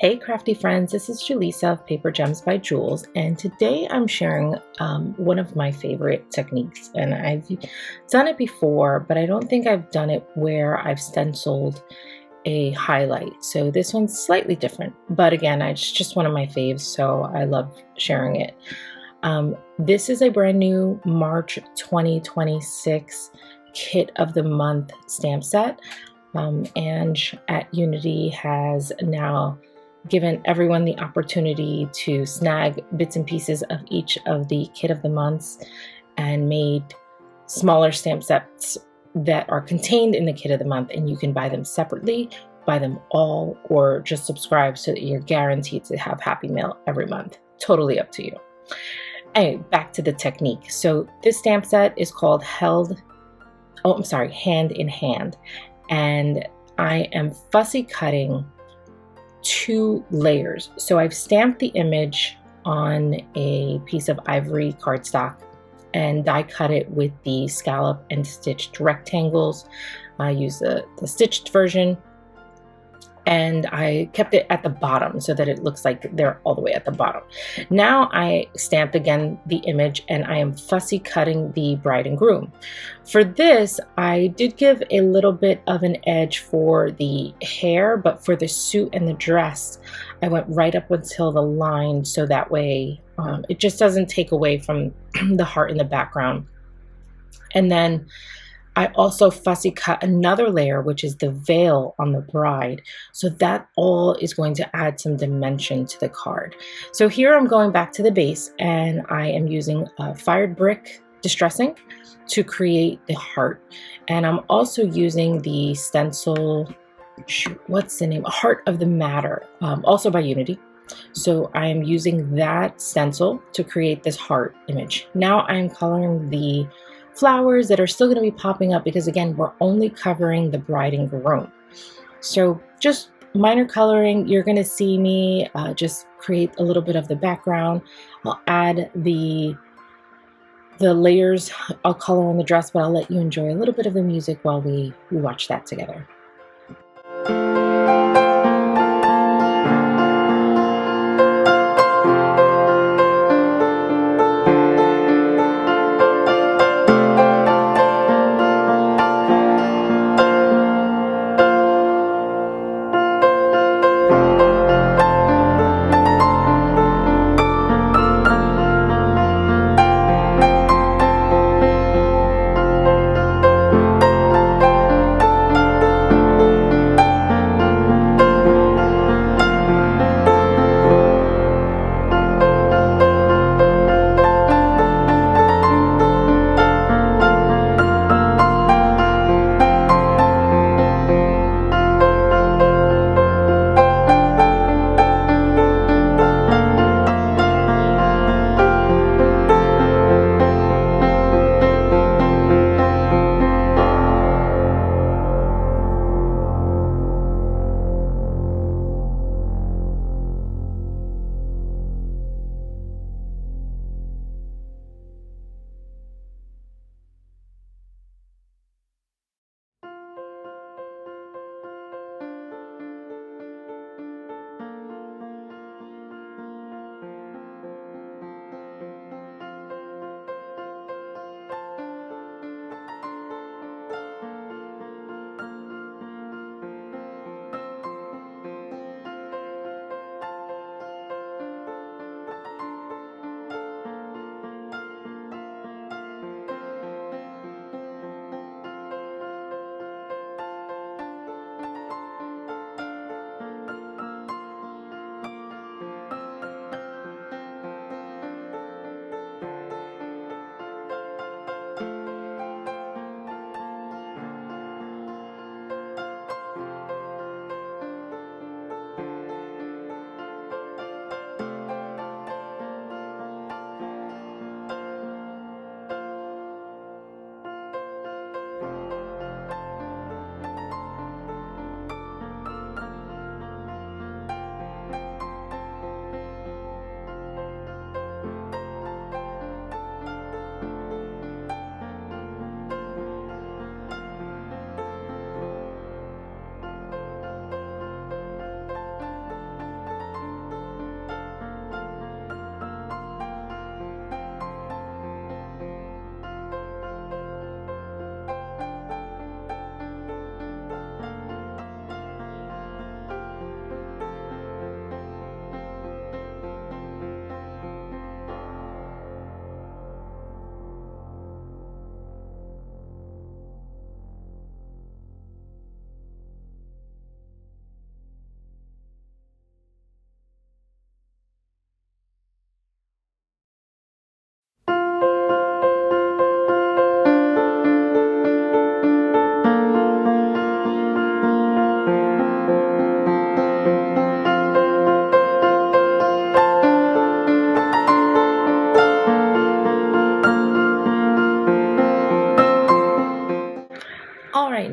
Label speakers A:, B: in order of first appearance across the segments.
A: Hey crafty friends, this is Julissa of Paper Gems by Jules, and today I'm sharing one of my favorite techniques. And I've done it before, but I don't think I've done it where I've stenciled a highlight. So this one's slightly different, but again, it's just one of my faves, so I love sharing it. This is a brand new March 2026 Kit of the Month stamp set, and at Unity has now given everyone the opportunity to snag bits and pieces of each of the Kit of the Months and made smaller stamp sets that are contained in the Kit of the Month, and you can buy them separately, buy them all, or just subscribe so that you're guaranteed to have Happy Mail every month. Totally up to you. Anyway, back to the technique. So this stamp set is called Hand in Hand, and I am fussy cutting 2 layers. So I've stamped the image on a piece of ivory cardstock and die cut it with the scallop and stitched rectangles. I use the stitched version, and I kept it at the bottom so that it looks like they're all the way at the bottom. Now I stamped again the image, and I am fussy cutting the bride and groom. For this, I did give a little bit of an edge for the hair, but for the suit and the dress, I went right up until the line, so that way it just doesn't take away from the heart in the background. And then I also fussy cut another layer, which is the veil on the bride. So that all is going to add some dimension to the card. So here I'm going back to the base, and I am using fired brick distressing to create the heart. And I'm also using the Stencil, what's the name? Heart of the Matter, also by Unity. So I'm using that stencil to create this heart image. Now I'm coloring the flowers that are still going to be popping up, because again, we're only covering the bride and groom. So just minor coloring. You're going to see me just create a little bit of the background. I'll add the layers. I'll color on the dress, but I'll let you enjoy a little bit of the music while we watch that together.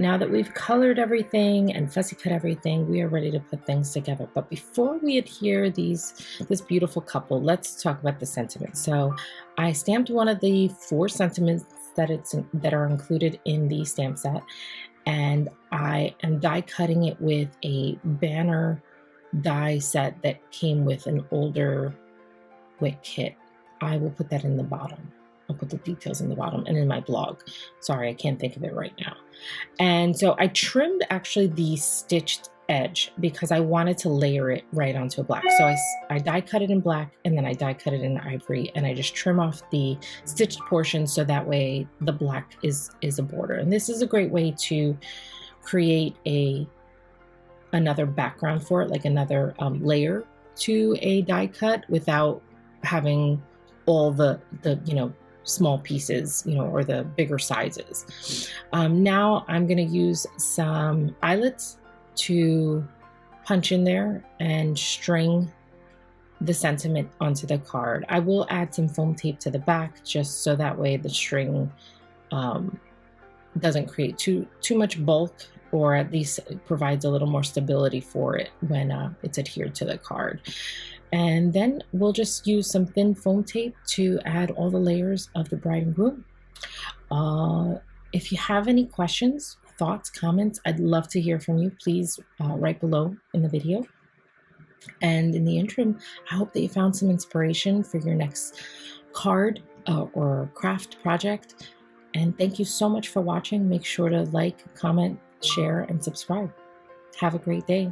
A: now that we've colored everything and fussy cut everything, we are ready to put things together. But before we adhere this beautiful couple, let's talk about the sentiment. So I stamped one of the 4 sentiments that are included in the stamp set, and I am die cutting it with a banner die set that came with an older WIC kit. I will put that in the bottom. I'll put the details in the bottom and in my blog. Sorry, I can't think of it right now. And so I trimmed actually the stitched edge because I wanted to layer it right onto a black. So I die cut it in black, and then I die cut it in ivory, and I just trim off the stitched portion so that way the black is a border. And this is a great way to create another background for it, like another layer to a die cut without having all the small pieces, or the bigger sizes. Now I'm going to use some eyelets to punch in there and string the sentiment onto the card. I will add some foam tape to the back just so that way the string doesn't create too much bulk, or at least provides a little more stability for it when it's adhered to the card. And then we'll just use some thin foam tape to add all the layers of the bride and groom. If you have any questions, thoughts, comments, I'd love to hear from you. Please write below in the video. And in the interim, I hope that you found some inspiration for your next card or craft project. And thank you so much for watching. Make sure to like, comment, share, and subscribe. Have a great day.